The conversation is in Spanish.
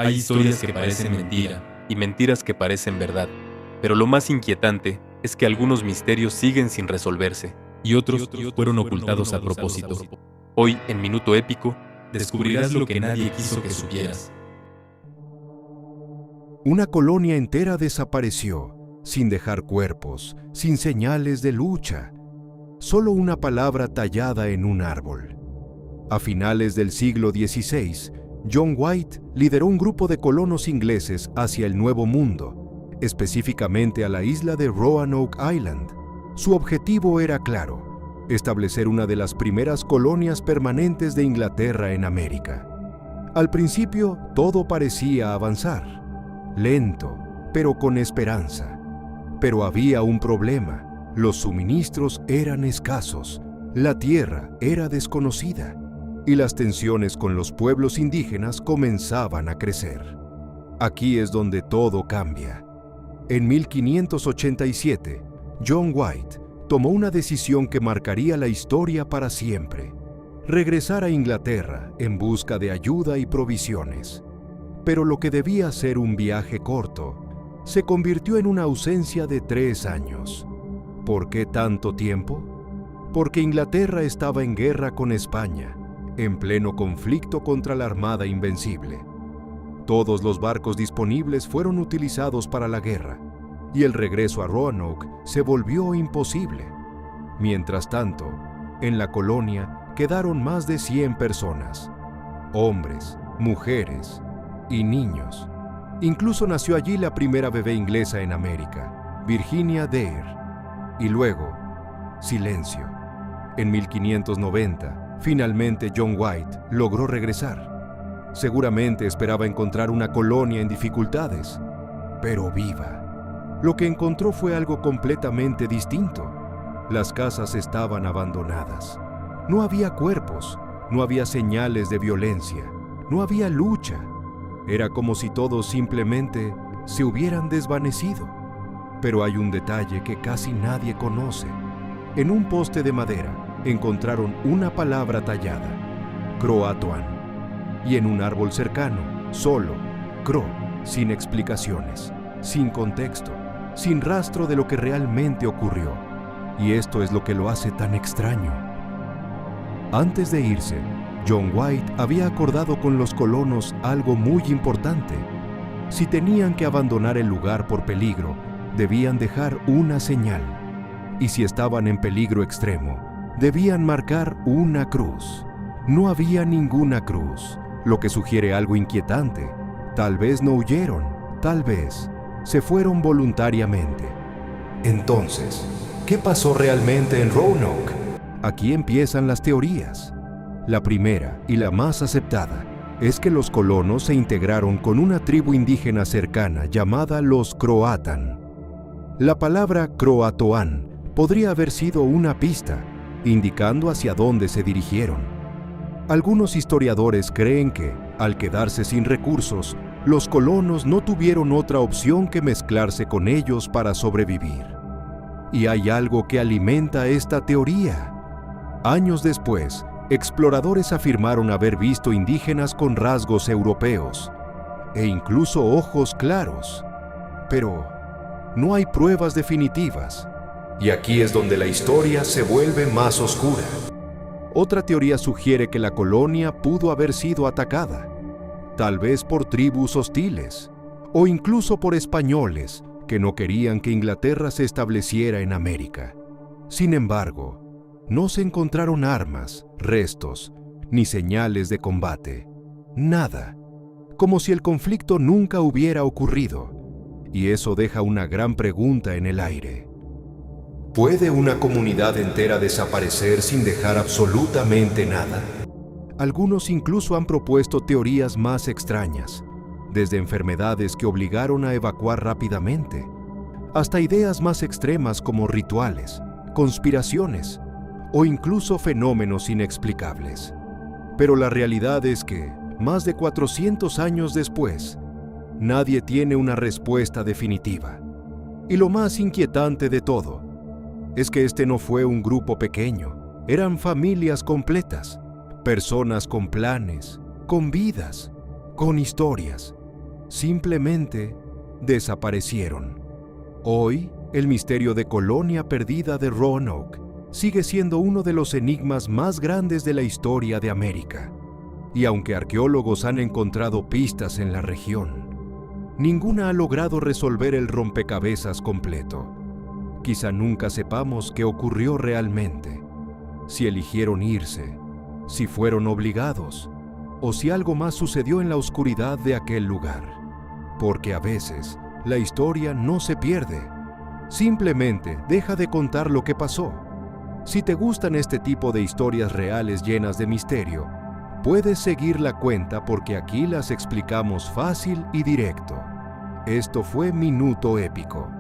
Hay historias que parecen mentira y mentiras que parecen verdad, pero lo más inquietante es que algunos misterios siguen sin resolverse y otros fueron ocultados a propósito. Hoy, en Minuto Épico, descubrirás lo que nadie quiso que supieras. Una colonia entera desapareció, sin dejar cuerpos, sin señales de lucha, solo una palabra tallada en un árbol. A finales del siglo XVI, John White lideró un grupo de colonos ingleses hacia el Nuevo Mundo, específicamente a la isla de Roanoke Island. Su objetivo era claro: establecer una de las primeras colonias permanentes de Inglaterra en América. Al principio, todo parecía avanzar, lento, pero con esperanza. Pero había un problema: los suministros eran escasos, la tierra era desconocida, y las tensiones con los pueblos indígenas comenzaban a crecer. Aquí es donde todo cambia. En 1587, John White tomó una decisión que marcaría la historia para siempre: regresar a Inglaterra en busca de ayuda y provisiones. Pero lo que debía ser un viaje corto se convirtió en una ausencia de 3 años. ¿Por qué tanto tiempo? Porque Inglaterra estaba en guerra con España, en pleno conflicto contra la Armada Invencible. Todos los barcos disponibles fueron utilizados para la guerra, y el regreso a Roanoke se volvió imposible. Mientras tanto, en la colonia quedaron más de 100 personas, hombres, mujeres y niños. Incluso nació allí la primera bebé inglesa en América, Virginia Dare. Y luego, silencio. En 1590, finalmente John White logró regresar. Seguramente esperaba encontrar una colonia en dificultades, pero viva. Lo que encontró fue algo completamente distinto. Las casas estaban abandonadas. No había cuerpos, no había señales de violencia, no había lucha. Era como si todos simplemente se hubieran desvanecido. Pero hay un detalle que casi nadie conoce. En un poste de madera encontraron una palabra tallada: Croatoan. Y en un árbol cercano, solo Cro, sin explicaciones, sin contexto, sin rastro de lo que realmente ocurrió. Y esto es lo que lo hace tan extraño. Antes de irse, John White había acordado con los colonos algo muy importante. Si tenían que abandonar el lugar por peligro, debían dejar una señal. Y si estaban en peligro extremo, debían marcar una cruz. No había ninguna cruz, lo que sugiere algo inquietante. Tal vez no huyeron, tal vez se fueron voluntariamente. Entonces, ¿qué pasó realmente en Roanoke? Aquí empiezan las teorías. La primera y la más aceptada es que los colonos se integraron con una tribu indígena cercana llamada los Croatan. La palabra Croatoan podría haber sido una pista, indicando hacia dónde se dirigieron. Algunos historiadores creen que, al quedarse sin recursos, los colonos no tuvieron otra opción que mezclarse con ellos para sobrevivir. Y hay algo que alimenta esta teoría. Años después, exploradores afirmaron haber visto indígenas con rasgos europeos e incluso ojos claros. Pero no hay pruebas definitivas. Y aquí es donde la historia se vuelve más oscura. Otra teoría sugiere que la colonia pudo haber sido atacada, tal vez por tribus hostiles, o incluso por españoles que no querían que Inglaterra se estableciera en América. Sin embargo, no se encontraron armas, restos, ni señales de combate. Nada. Como si el conflicto nunca hubiera ocurrido. Y eso deja una gran pregunta en el aire. ¿Puede una comunidad entera desaparecer sin dejar absolutamente nada? Algunos incluso han propuesto teorías más extrañas, desde enfermedades que obligaron a evacuar rápidamente, hasta ideas más extremas como rituales, conspiraciones o incluso fenómenos inexplicables. Pero la realidad es que, más de 400 años después, nadie tiene una respuesta definitiva. Y lo más inquietante de todo es que este no fue un grupo pequeño, eran familias completas, personas con planes, con vidas, con historias, simplemente desaparecieron. Hoy, el misterio de Colonia Perdida de Roanoke sigue siendo uno de los enigmas más grandes de la historia de América. Y aunque arqueólogos han encontrado pistas en la región, ninguna ha logrado resolver el rompecabezas completo. Quizá nunca sepamos qué ocurrió realmente, si eligieron irse, si fueron obligados, o si algo más sucedió en la oscuridad de aquel lugar. Porque a veces, la historia no se pierde, simplemente deja de contar lo que pasó. Si te gustan este tipo de historias reales llenas de misterio, puedes seguir la cuenta porque aquí las explicamos fácil y directo. Esto fue Minuto Épico.